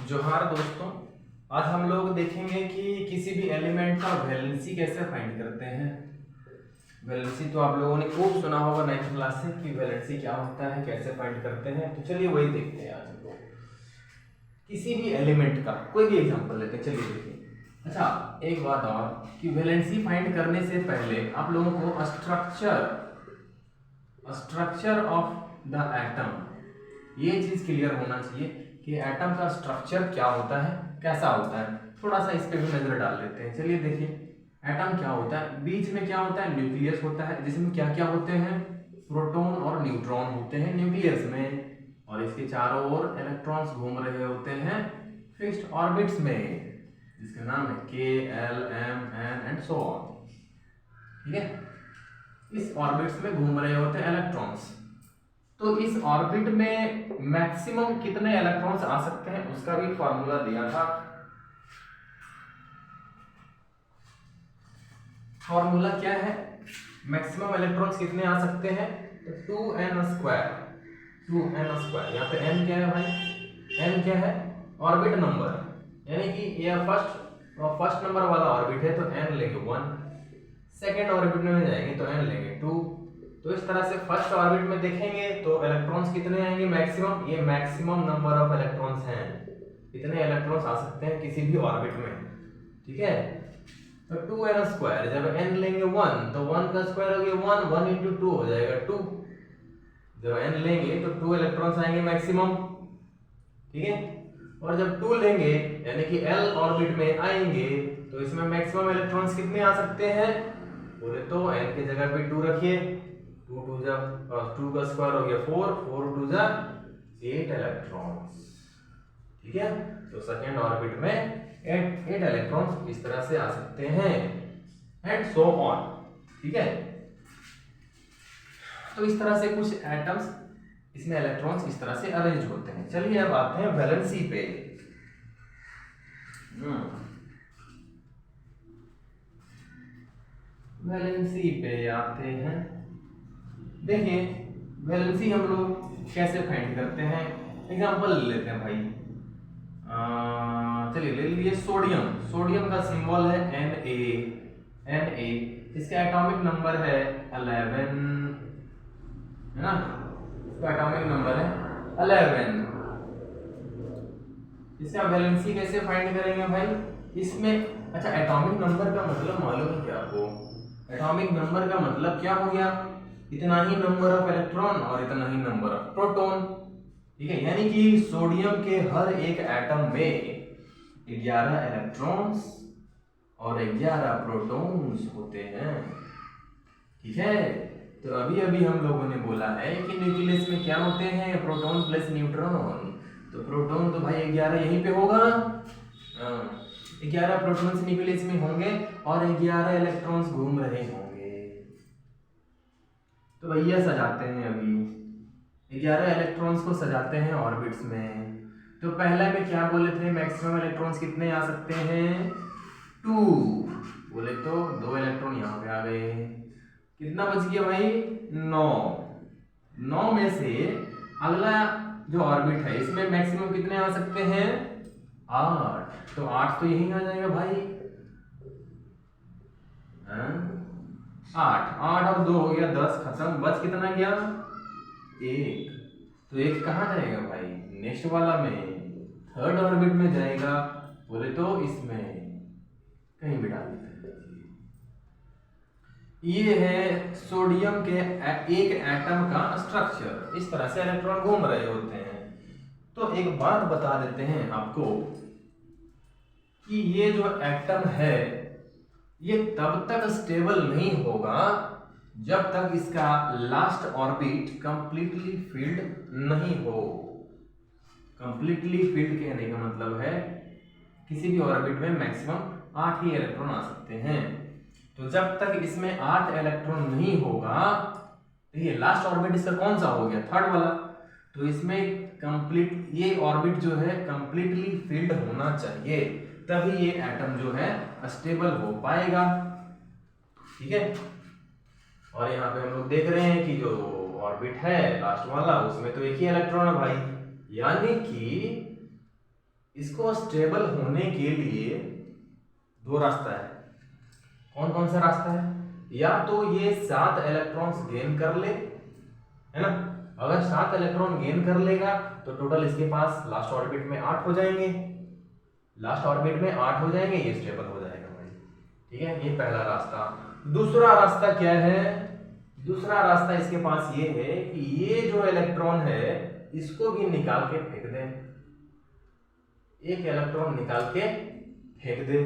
जोहार दोस्तों। आज हम लोग देखेंगे कि किसी भी एलिमेंट का वैलेंसी कैसे फाइंड करते हैं। वैलेंसी तो आप लोगों ने खूब सुना होगा 9th क्लास से कि वैलेंसी क्या होता है, कैसे फाइंड करते हैं। तो चलिए वही देखते हैं आज हम लोग। किसी भी एलिमेंट का कोई भी एग्जांपल लेते हैं, चलिए देखिए। अच्छा, एक बात और कि वैलेंसी फाइंड करने से पहले आप लोगों को स्ट्रक्चर ऑफ द एटम ये चीज क्लियर होना चाहिए कि एटम का स्ट्रक्चर क्या होता है, कैसा होता है। थोड़ा सा इस पे भी नजर डाल लेते हैं। चलिए देखिए, एटम क्या होता है। बीच में क्या होता है, न्यूक्लियस होता है, जिसमें क्या क्या होते हैं, प्रोटॉन और न्यूट्रॉन होते हैं न्यूक्लियस में, और इसके चारों ओर इलेक्ट्रॉन्स घूम रहे होते हैं फिक्स्ड ऑर्बिट्स में, जिसका नाम है K, L, M, N and so on. ठीक है, इस ऑर्बिट्स में घूम रहे होते हैं इलेक्ट्रॉन्स। तो इस ऑर्बिट में मैक्सिमम कितने इलेक्ट्रॉन्स आ सकते हैं उसका भी फॉर्मूला दिया था। फॉर्मूला क्या है, मैक्सिमम इलेक्ट्रॉन्स कितने आ सकते हैं, तो 2n स्क्वायर। 2n स्क्वायर, यहाँ पे n क्या है भाई, n क्या है, ऑर्बिट नंबर, यानी कि ये फर्स्ट नंबर वाला ऑर्बिट है तो n लेंगे 1, सेकेंड ऑर्बिट में जाएंगे तो n लेंगे 2। तो इस तरह से फर्स्ट ऑर्बिट में देखेंगे तो इलेक्ट्रॉन्स कितने आएंगे मैक्सिमम, ये मैक्सिमम नंबर ऑफ इलेक्ट्रॉन्स हैं, इतने इलेक्ट्रॉन्स आ सकते हैं किसी भी ऑर्बिट में। ठीक है, तो 2n स्क्वायर, जब n लेंगे 1 तो 1 का स्क्वायर हो गया 1, 1 इंटू 2 हो जाएगा 2। जब n लेंगे तो 2 इलेक्ट्रॉन्स आएंगे मैक्सिमम। ठीक है, और जब 2 लेंगे यानी कि l ऑर्बिट में आएंगे तो इसमें मैक्सिमम इलेक्ट्रॉन्स कितने आ सकते हैं, बोले तो n की जगह पे 2 रखिए, 2 का स्क्वायर हो गया 4, 4 2 जा 8 इलेक्ट्रॉन्स। ठीक है, तो सेकेंड ऑर्बिट में 8 इलेक्ट्रॉन्स इस तरह से आ सकते हैं एंड सो ऑन। ठीक है, तो इस तरह से कुछ एटम्स इसमें इलेक्ट्रॉन्स इस तरह से अरेंज होते हैं। चलिए अब आते हैं वैलेंसी पे। वैलेंसी पे आते हैं। देखिए, वैलेंसी हम लोग कैसे फाइंड करते हैं, एग्जांपल ले लेते हैं भाई। चलिए ले लीजिए सोडियम। सोडियम का सिंबल है Na। इसका एटॉमिक नंबर है 11, है ना, इसका एटॉमिक नंबर है 11। इसका वैलेंसी कैसे फाइंड करेंगे भाई, इसमें अच्छा एटॉमिक नंबर का मतलब मालूम है क्या आपको, एटॉमिक नंबर का मतलब क्या हो गया, इतना ही नंबर ऑफ इलेक्ट्रॉन और इतना ही नंबर ऑफ प्रोटॉन। ठीक है, यानी कि सोडियम के हर एक एटम में 11 इलेक्ट्रॉन्स और 11 प्रोटॉन्स होते हैं। ठीक है, तो अभी अभी हम लोगों ने बोला है कि न्यूक्लियस में क्या होते हैं, प्रोटॉन प्लस न्यूट्रॉन। तो प्रोटॉन तो भाई 11 यहीं पे होगा, 11 प्रोटॉन्स न्यूक्लियस में होंगे और 11 इलेक्ट्रॉन्स घूम रहे होंगे। तो भैया सजाते हैं, अभी 11 इलेक्ट्रॉन्स को सजाते हैं ऑर्बिट्स में। तो पहले में क्या बोले थे, मैक्सिमम इलेक्ट्रॉन्स कितने आ सकते हैं, 2, बोले तो 2 इलेक्ट्रॉन यहाँ पे आ गए। कितना बच गया भाई, 9 में से अगला जो ऑर्बिट है इसमें मैक्सिमम कितने आ सकते हैं, 8। तो 8 तो यही आ जाएगा भाई, 8 और 2 हो गया 10, खत्म। बच कितना गया, 1। तो 1 कहाँ जाएगा भाई, नेक्स्ट वाला में, थर्ड ऑर्बिट में जाएगा, बोले तो इसमें कहीं भी डाल देते हैं। ये है सोडियम के एक एटम का स्ट्रक्चर, इस तरह से इलेक्ट्रॉन घूम रहे होते हैं। तो एक बात बता देते हैं आपको कि ये जो एटम है ये तब तक स्टेबल नहीं होगा जब तक इसका लास्ट ऑर्बिट कंप्लीटली फिल्ड नहीं हो। कंप्लीटली फिल्ड कहने का मतलब है किसी भी ऑर्बिट में मैक्सिमम 8 ही इलेक्ट्रॉन आ सकते हैं। तो जब तक इसमें 8 इलेक्ट्रॉन नहीं होगा, देखिए लास्ट ऑर्बिट इसका कौन सा हो गया, थर्ड वाला, तो इसमें कंप्लीट ये ऑर्बिट जो है कंप्लीटली फिल्ड होना चाहिए, तभी ये एटम जो है स्टेबल हो पाएगा। ठीक है, और यहाँ पे हम लोग देख रहे हैं कि जो ऑर्बिट है लास्ट वाला उसमें तो एक ही इलेक्ट्रॉन है भाई, यानी कि इसको स्टेबल होने के लिए दो रास्ता है। कौन कौन सा रास्ता है? या तो ये 7 इलेक्ट्रॉन्स गेन कर ले, है ना। अगर 7 इलेक्ट्रॉन गेन कर लेगा तो टोटल इसके पास लास्ट ऑर्बिट में 8 हो जाएंगे, लास्ट ऑर्बिट में 8 हो जाएंगे, ये स्टेबल हो जाएगा भाई। ठीक है, ये पहला रास्ता। दूसरा रास्ता क्या है? दूसरा रास्ता इसके पास ये है कि ये जो इलेक्ट्रॉन है इसको भी निकाल के फेंक दें, एक इलेक्ट्रॉन निकाल के फेंक दे,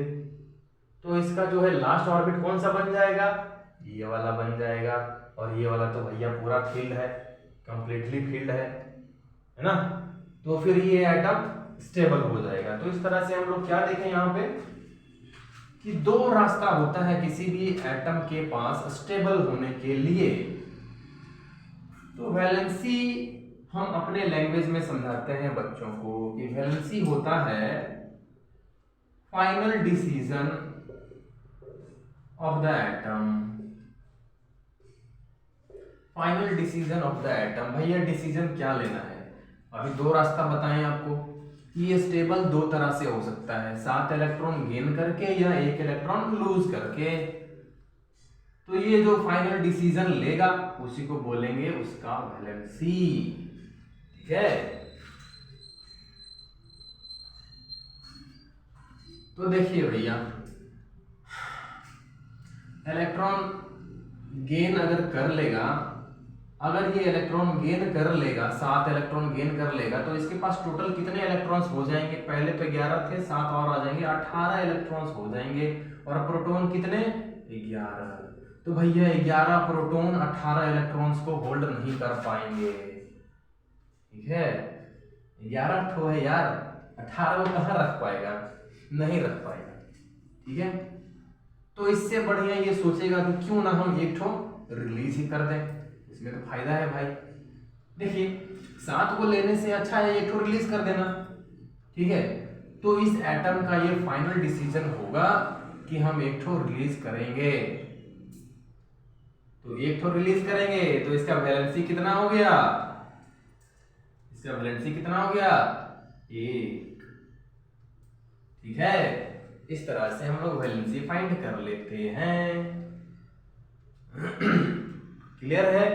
तो इसका जो है लास्ट ऑर्बिट कौन सा बन जाएगा? ये वाला बन जाएगा। और ये वाला तो भैया पूरा फील्ड है, कंप्लीटली फील्ड है ना। तो फिर ये एटम स्टेबल हो जाएगा। तो इस तरह से हम लोग क्या देखें यहाँ पे कि दो रास्ता होता है किसी भी एटम के पास स्टेबल होने के लिए। तो वैलेंसी हम अपने लैंग्वेज में समझाते हैं बच्चों को कि वैलेंसी होता है final decision of the atom. Final decision of the atom, भैया डिसीजन क्या लेना है? अभी दो रास्ता बताएं आपको कि ये स्टेबल दो तरह से हो सकता है, 7 इलेक्ट्रॉन गेन करके या 1 इलेक्ट्रॉन लूज करके। तो ये जो फाइनल डिसीजन लेगा उसी को बोलेंगे उसका वैलेंसी। ठीक है, तो देखिए भैया, इलेक्ट्रॉन गेन अगर कर लेगा, अगर ये इलेक्ट्रॉन गेन कर लेगा, 7 इलेक्ट्रॉन गेन कर लेगा, तो इसके पास टोटल कितने इलेक्ट्रॉन्स हो जाएंगे? पहले तो 11 थे, 7 और आ जाएंगे, 18 इलेक्ट्रॉन्स हो जाएंगे। और प्रोटॉन कितने? 11। तो भैया 11 प्रोटॉन 18 इलेक्ट्रॉन्स को होल्ड नहीं कर पाएंगे। ठीक है, 11 ठो है यार, 18 को कहाँ रख पाएगा? नहीं रख पाएगा। ठीक है, तो इससे बढ़िया ये सोचेगा कि क्यों ना हम एक ठो रिलीज ही कर दें, इसमें तो फायदा है भाई। देखिए 7 को लेने से अच्छा है एक ठो रिलीज कर देना। ठीक है, तो इस एटम का ये फाइनल डिसीजन होगा कि हम एक ठो रिलीज करेंगे। तो एक ठो रिलीज करेंगे तो इसका वैलेंसी कितना हो गया? इसका वैलेंसी कितना हो गया? 1। ठीक है, इस तरह से हम लोग वैलेंसी फाइंड कर लेते हैं। क्लियर है?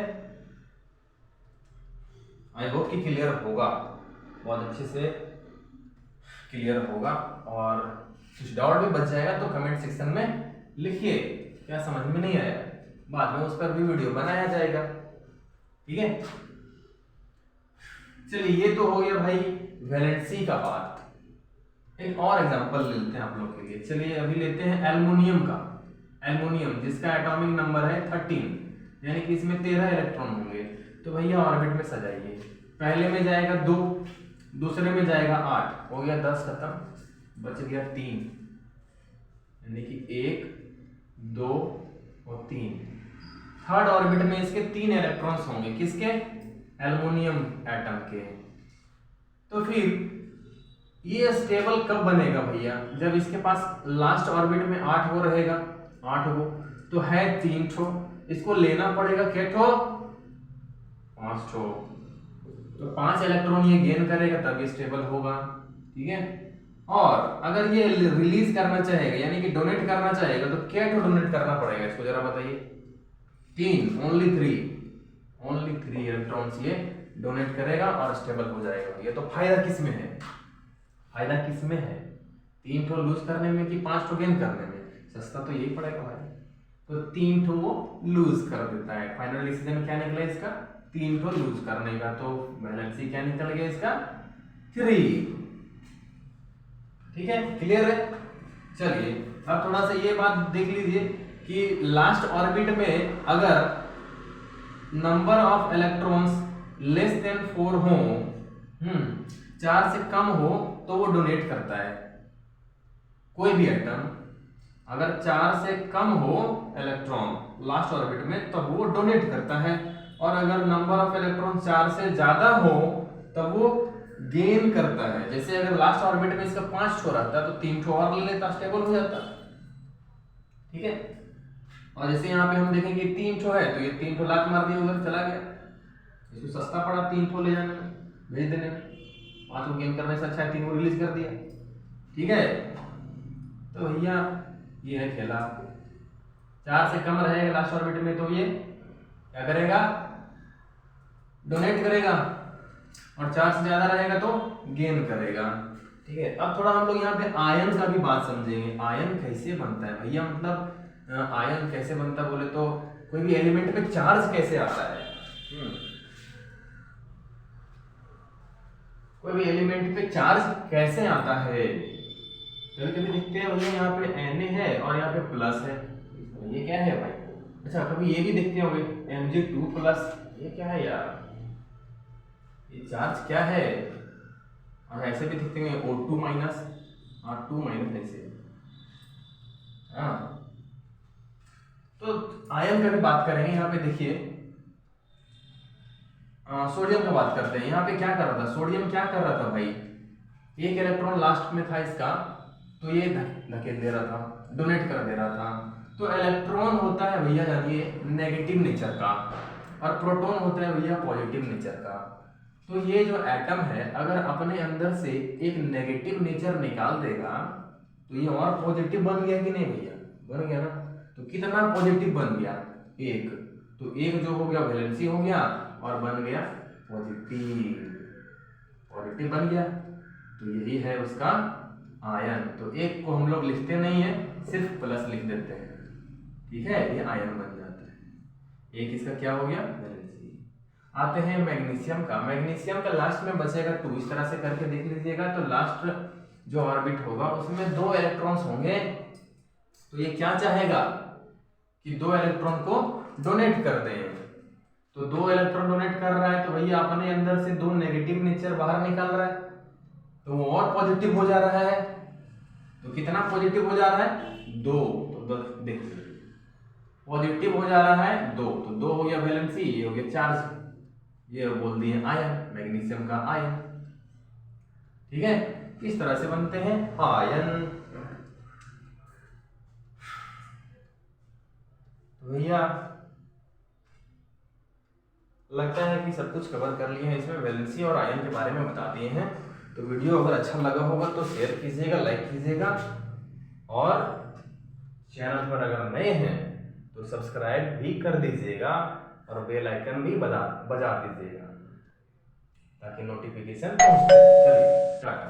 आई होप कि क्लियर होगा, बहुत अच्छे से क्लियर होगा। और कुछ डाउट भी बच जाएगा तो कमेंट सेक्शन में लिखिए, क्या समझ में नहीं आया, बाद में उस पर भी वीडियो बनाया जाएगा। ठीक है, चलिए ये तो हो गया भाई वैलेंसी का बात। एक और एग्जांपल ले लेते हैं आप लोग के लिए। चलिए अभी लेते हैं एल्युमिनियम का। एल्युमिनियम जिसका एटॉमिक नंबर है 13, यानी कि इसमें 13 इलेक्ट्रॉन होंगे। तो भैया ऑर्बिट में सजाइए, पहले में जाएगा 2, दूसरे में जाएगा 8, हो गया 10 खत्म, बच गया 3, यानी कि 1 2 और 3। थर्ड ऑर्बिट में इसके 3 इलेक्ट्रॉन्स होंगे, किसके? एल्युमिनियम एटम के। तो फिर ये स्टेबल कब बनेगा भैया? जब इसके पास लास्ट ऑर्बिट में 8 वो रहेगा, 8 वो तो है 3 ठो, इसको लेना पड़ेगा क्या ठो? 5 ठो। तो 5 इलेक्ट्रॉन ये गेन करेगा तब ये स्टेबल होगा। ठीक है, और अगर ये रिलीज करना चाहेगा यानी कि डोनेट करना चाहेगा तो क्या ठो डोनेट करना पड़ेगा इसको जरा बताइए? 3, ओनली 3 इलेक्ट्रॉन्स ये डोनेट करेगा और स्टेबल हो जाएगा। ये तो फायदा किस में है? फायदा किस में है? 3 ठो लूज करने में कि 5 ठो गेन करने में? सस्ता तो यही पड़ेगा भाई। तो 3 ठो वो लूज कर देता है। फाइनल डिसीजन क्या निकला इसका? 3 ठो लूज करने का। तो वैलेंसी क्या निकल गया इसका? 3। ठीक है, क्लियर है? चलिए अब थोड़ा सा ये बात देख लीजिए कि लास्ट ऑर्बिट में अगर number of electrons less than 4 हो, 4 से कम हो तो वो डोनेट करता है। कोई भी एटम अगर 4 से कम हो इलेक्ट्रॉन लास्ट ऑर्बिट में तब वो डोनेट करता है, और अगर नंबर ऑफ इलेक्ट्रॉन 4 से ज्यादा हो तब वो गेन करता है। जैसे अगर लास्ट ऑर्बिट में इसका 5 ठो रहता तो 3 ठो और ले लेता, स्टेबल हो जाता। ठीक है, और जैसे यहाँ पे हम देखेंगे 3 ठो है तो ये 3 ठो लात मार दिया, उधर चला गया, इसको सस्ता पड़ा 3 ठो ले जाने में, भेज देने में। 5 को गेन करने से अच्छा है 3 को रिलीज कर दिया। ठीक है, तो भैया ये है खेला। 4 से कम रहेगा लास्ट ऑर्बिट में तो ये क्या करेगा, डोनेट करेगा, और 4 से ज्यादा रहेगा तो गेन करेगा। ठीक है, अब थोड़ा हम लोग यहाँ पे आयन का भी बात समझेंगे। आयन कैसे बनता है भैया, मतलब आयन कैसे बनता है बोले तो कोई भी एलिमेंट पे चार्ज कैसे आता है। कोई भी एलिमेंट पे चार्ज कैसे आता है, कभी कभी देखते हैं भैया यहाँ पे Na है और यहाँ पे प्लस है, ये क्या है भाई। अच्छा, कभी ये भी देखते होंगे Mg2+, ये क्या है यार, ये चार्ज क्या है। और ऐसे भी दिखते हैं O2- R2- ऐसे। हाँ, तो आयन का भी बात करेंगे। यहाँ पे देखिए सोडियम का बात करते हैं। यहाँ पे क्या कर रहा था, सोडियम क्या कर रहा था भाई, एक इलेक्ट्रॉन लास्ट में था इसका, तो ये धकेल दे रहा था, डोनेट कर दे रहा था। तो इलेक्ट्रॉन होता है भैया जानिए नेगेटिव नेचर का, और प्रोटॉन होता है भैया पॉजिटिव नेचर का। तो ये जो एटम है अगर अपने अंदर से एक नेगेटिव नेचर निकाल देगा तो ये और पॉजिटिव बन गया कि नहीं भैया, बन गया ना। तो कितना पॉजिटिव बन गया, 1, तो 1 जो हो गया वैलेंसी हो गया और बन गया पॉजिटिव, पॉजिटिव बन गया। तो यही है उसका आयन। तो 1 को हम लोग लिखते नहीं है, सिर्फ प्लस लिख देते हैं। ठीक है, ये आयन बन जाता है। 1 इसका क्या हो गया, वैलेंसी। आते हैं मैग्नीशियम का। मैग्नीशियम का लास्ट में बचेगा 2, इस तरह से करके देख लीजिएगा। तो लास्ट जो ऑर्बिट होगा उसमें 2 इलेक्ट्रॉन्स होंगे। तो ये क्या चाहेगा कि 2 इलेक्ट्रॉन को डोनेट कर दें। तो 2 इलेक्ट्रॉन डोनेट कर रहा है तो भैया अपने अंदर से 2 नेगेटिव नेचर बाहर निकाल रहा है, तो वो और पॉजिटिव हो जा रहा है। तो कितना पॉजिटिव हो जा रहा है, 2। तो देखिए पॉजिटिव हो जा रहा है 2, तो 2 हो गया वैलेंसी, ये हो गया चार्ज, ये बोल दिए आयन, मैग्नीशियम का आयन। ठीक है, इस तरह से बनते हैं आयन। तो भैया लगता है कि सब कुछ कवर कर लिए हैं, इसमें वैलेंसी और आयन के बारे में बता दिए हैं। तो वीडियो अगर अच्छा लगा होगा तो शेयर कीजिएगा, लाइक कीजिएगा, और चैनल पर अगर नए हैं तो सब्सक्राइब भी कर दीजिएगा और बेल आइकन भी बजा दीजिएगा ताकि नोटिफिकेशन पहुंच जाए। चलिए टाटा।